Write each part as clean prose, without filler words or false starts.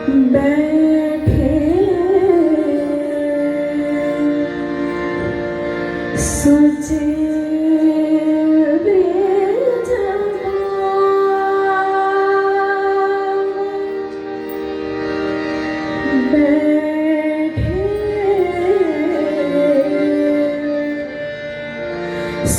बैठे सोचे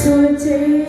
सोचे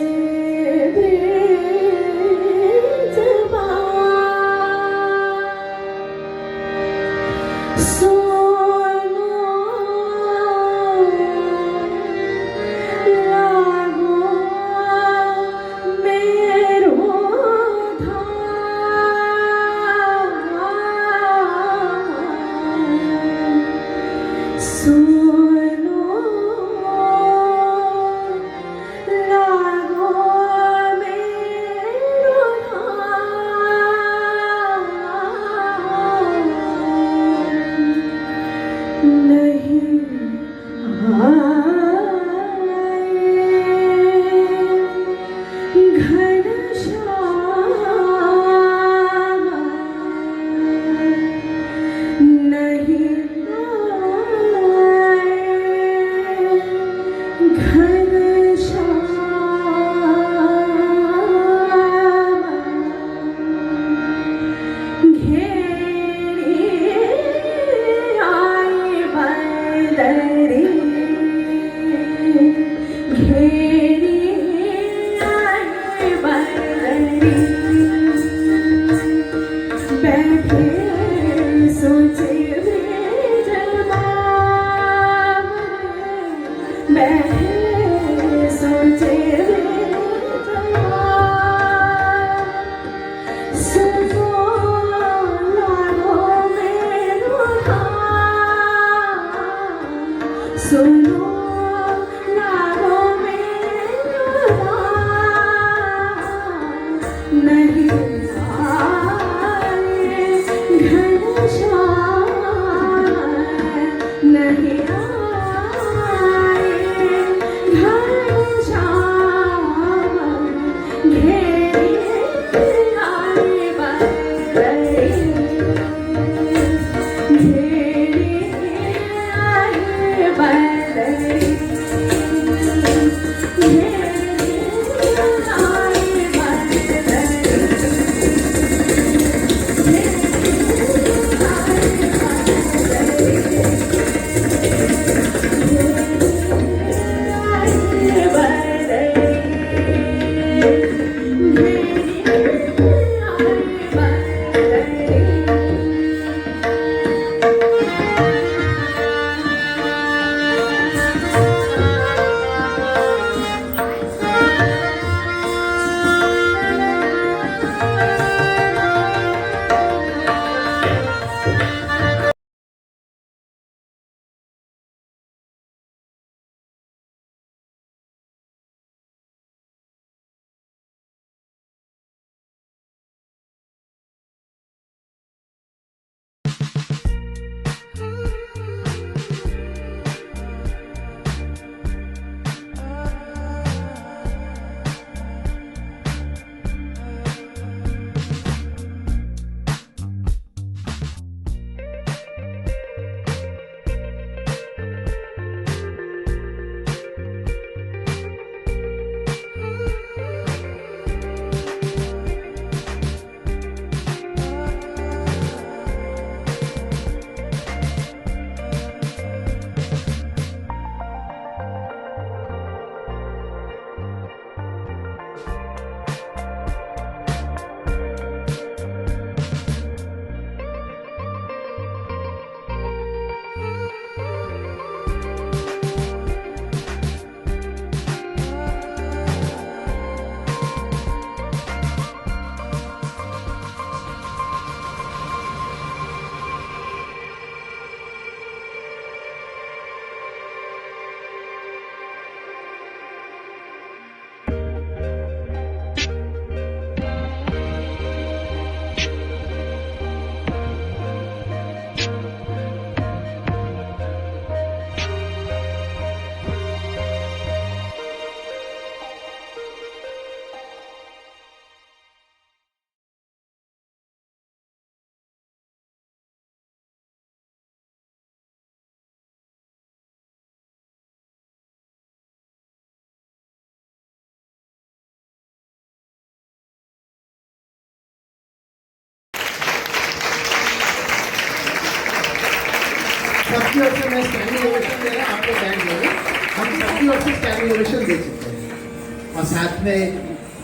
सबकी ओर से मैं स्टैंडिंग ओवेशन दे रहा हूँ, आप लोग बैंड देंगे। हम सबकी ओर से स्टैंडिंग ओवेशन दे चुके हैं और साथ में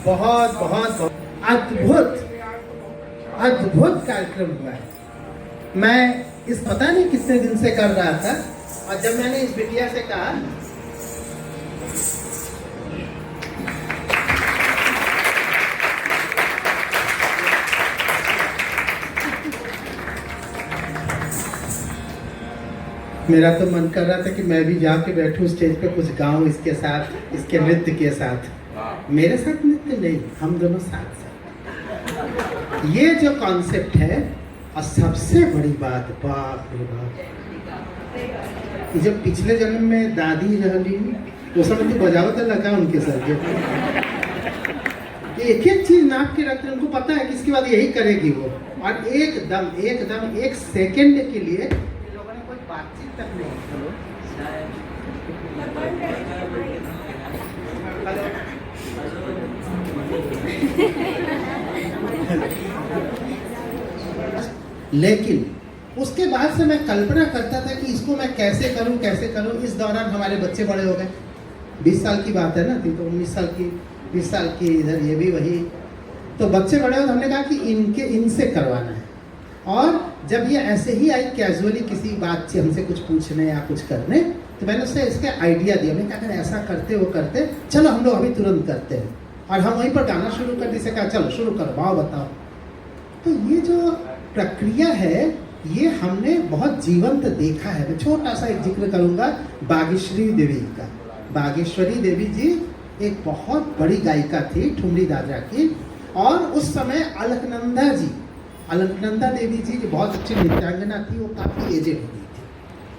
बहुत बहुत अद्भुत अद्भुत कार्यक्रम हुआ है। मैं इस पता नहीं कितने दिन से कर रहा था और जब मैंने इस बिटिया से कहा मेरा तो मन कर रहा था कि मैं भी जाके बैठूं स्टेज पे, कुछ गाऊं इसके साथ, इसके नृत्य के साथ। मेरे साथ नृत्य नहीं, हम दोनों साथ साथ। ये जो कॉन्सेप्ट है और सबसे बड़ी बात, बाप रे बाप, ये जब पिछले जन्म में दादी रहली वो समय तो बजाओ तो लगा उनके सर जो एक एक चीज नाप के रखते, उनको पता है कि इसके बाद यही करेगी वो, और एकदम एक सेकंड के लिए बातचीत तक नहीं। लेकिन उसके बाद से मैं कल्पना करता था कि इसको मैं कैसे करूं। इस दौरान हमारे बच्चे बड़े हो गए, 20 साल की बात है ना, थी तो 19 साल की, 20 साल की, इधर ये भी वही, तो बच्चे बड़े हो तो हमने कहा कि इनसे करवाना है। और जब ये ऐसे ही आई कैजुअली किसी बात से हमसे कुछ पूछने या कुछ करने, तो मैंने उससे इसके आइडिया दिया। मैंने कहा ऐसा करते वो करते, चलो हम लोग अभी तुरंत करते हैं। और हम वहीं पर गाना शुरू कर दी, से कहा चलो शुरू करो, भाव बताओ। तो ये जो प्रक्रिया है ये हमने बहुत जीवंत देखा है। मैं छोटा सा एक जिक्र करूंगा बागेश्वरी देवी का। बागेश्वरी देवी जी एक बहुत बड़ी गायिका थी, ठुमरी दादरा की, और उस समय अलकनंदा देवी जी जो बहुत अच्छी नृत्यांगना थी, वो काफ़ी एजेड हो गई थी,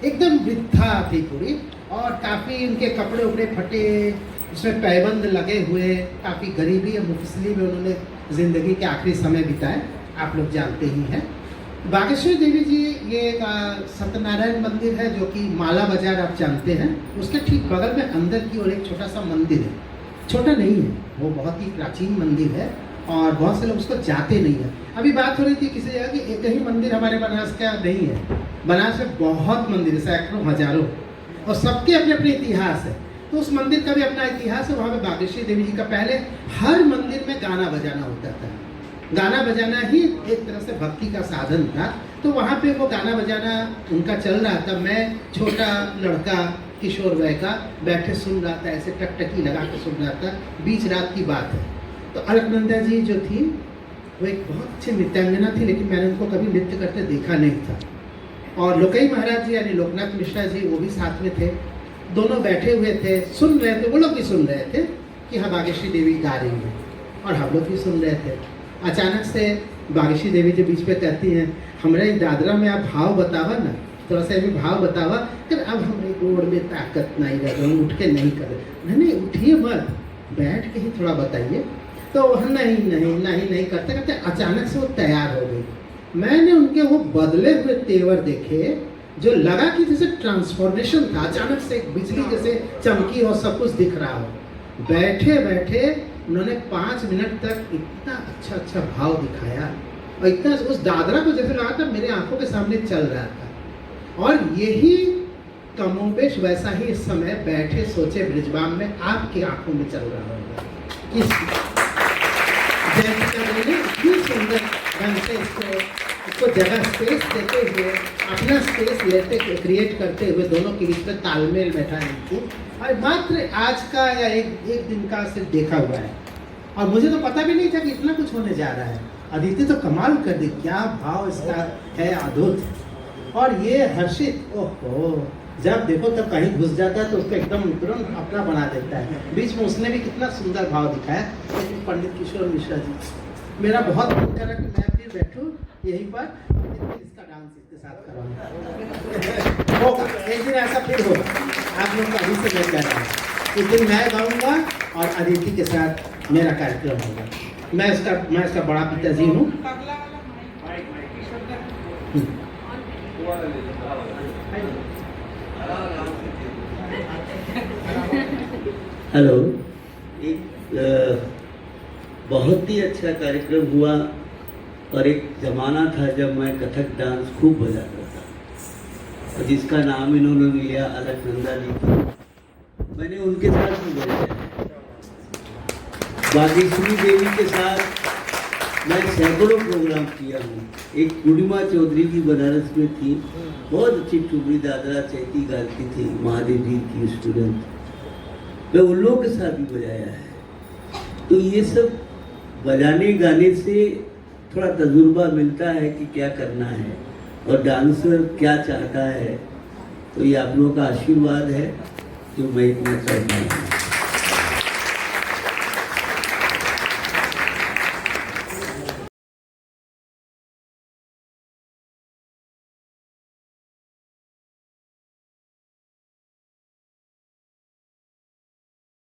एकदम वृद्धा थी पूरी, और काफ़ी उनके कपड़े उपड़े फटे, उसमें पैबंद लगे हुए, काफ़ी गरीबी और मुफसली में उन्होंने ज़िंदगी के आखिरी समय बिताए, आप लोग जानते ही हैं। बागेश्वरी देवी जी ये एक सत्यनारायण मंदिर है जो कि माला बाजार आप जानते हैं, उसके ठीक बगल में अंदर की ओर एक छोटा सा मंदिर है, छोटा नहीं है वो, बहुत ही प्राचीन मंदिर है और बहुत से लोग उसको जाते नहीं हैं। अभी बात हो रही थी किसी जगह कि एक ही मंदिर हमारे बनारस का नहीं है, बनारस में बहुत मंदिर है, सैकड़ों हजारों, और सबके अपने अपने इतिहास है। तो उस मंदिर का भी अपना इतिहास है। वहाँ पे बागेश्वरी देवी जी का पहले हर मंदिर में गाना बजाना होता था, गाना बजाना ही एक तरह से भक्ति का साधन था। तो वहाँ पे वो गाना बजाना उनका चल रहा था, मैं छोटा लड़का किशोर वय का बैठे सुन रहा था, ऐसे टकटकी लगा के सुन रहा था, बीच रात की बात है। तो अलकनंदा जी जो थी वो एक बहुत अच्छी नृत्यांगना थी, लेकिन मैंने उनको कभी नृत्य करते देखा नहीं था। और लोकई महाराज जी यानी लोकनाथ मिश्रा जी वो भी साथ में थे, दोनों बैठे हुए थे, सुन रहे थे, वो लोग भी सुन रहे थे कि हाँ बागेश्वरी देवी गा रही है, और हम लोग भी सुन रहे थे। अचानक से बागेश्वरी देवी जी बीच पे कहती हैं, हमारे दादरा में आप भाव बतावा ना, थोड़ा सा भी भाव बतावा, फिर अब हमारे गोड़ में ताकत नहीं रह रही, उठ के नहीं कर रहे। नहीं उठिए मत, बैठ के ही थोड़ा बताइए। तो नहीं करते करते अचानक से वो तैयार हो गई। मैंने उनके वो बदले हुए तेवर देखे, जो लगा कि जैसे ट्रांसफॉर्मेशन था, अचानक से एक बिजली जैसे चमकी और सब कुछ दिख रहा हो। बैठे बैठे उन्होंने 5 मिनट तक इतना अच्छा भाव दिखाया, और इतना उस दादरा को जैसे लगा था मेरे आंखों के सामने चल रहा था। और यही कमोबेश वैसा ही इस समय बैठे सोचे ब्रिजबाम में आपकी आंखों में चल रहा होगा। इतनी सुंदर ढंग से इसको जगह स्पेस देते हुए, अपना स्पेस लेते क्रिएट करते हुए, दोनों के बीच में तालमेल बैठा है इनको। और मात्र आज का या एक दिन का सिर्फ देखा हुआ है, और मुझे तो पता भी नहीं था कि इतना कुछ होने जा रहा है। अदिति तो कमाल कर दी, क्या भाव इसका है, अद्भुत। और ये हर्षित, ओहो, जब देखो तब कहीं घुस जाता है तो उसको एकदम तुरंत अपना बना देता है। बीच में उसने भी कितना सुंदर भाव दिखाया। लेकिन पंडित किशोर मिश्रा जी, मेरा बहुत मन कर रहा कि मैं फिर बैठूं यहीं पर, इसका डांस इसके साथ कराऊंगा। होगा एक दिन ऐसा फिर होगा, आप लोग अभी से मैं कह रहा हूँ। उस दिन मैं गाऊंगा और अदिति के साथ मेरा कार्यक्रम होगा। मैं इसका बड़ा पिताजी हूँ। हेलो, एक बहुत ही अच्छा कार्यक्रम हुआ। और एक ज़माना था जब मैं कथक डांस खूब बजाता था, और जिसका नाम इन्होंने लिया अलकनंदा जी, मैंने उनके साथ भी बजाया है। बागेश्वरी देवी के साथ मैं सैकड़ों प्रोग्राम किया हूँ। एक पूर्णिमा चौधरी की बनारस में थी, बहुत अच्छी टुकड़ी दादरा चैती गाती थी, महादेव जी की स्टूडेंट, मैं उन लोगों के साथ भी बजाया है। तो ये सब बजाने गाने से थोड़ा तजुर्बा मिलता है कि क्या करना है और डांसर क्या चाहता है। तो ये आप लोगों का आशीर्वाद है जो मैं इतना कर पाऊँ।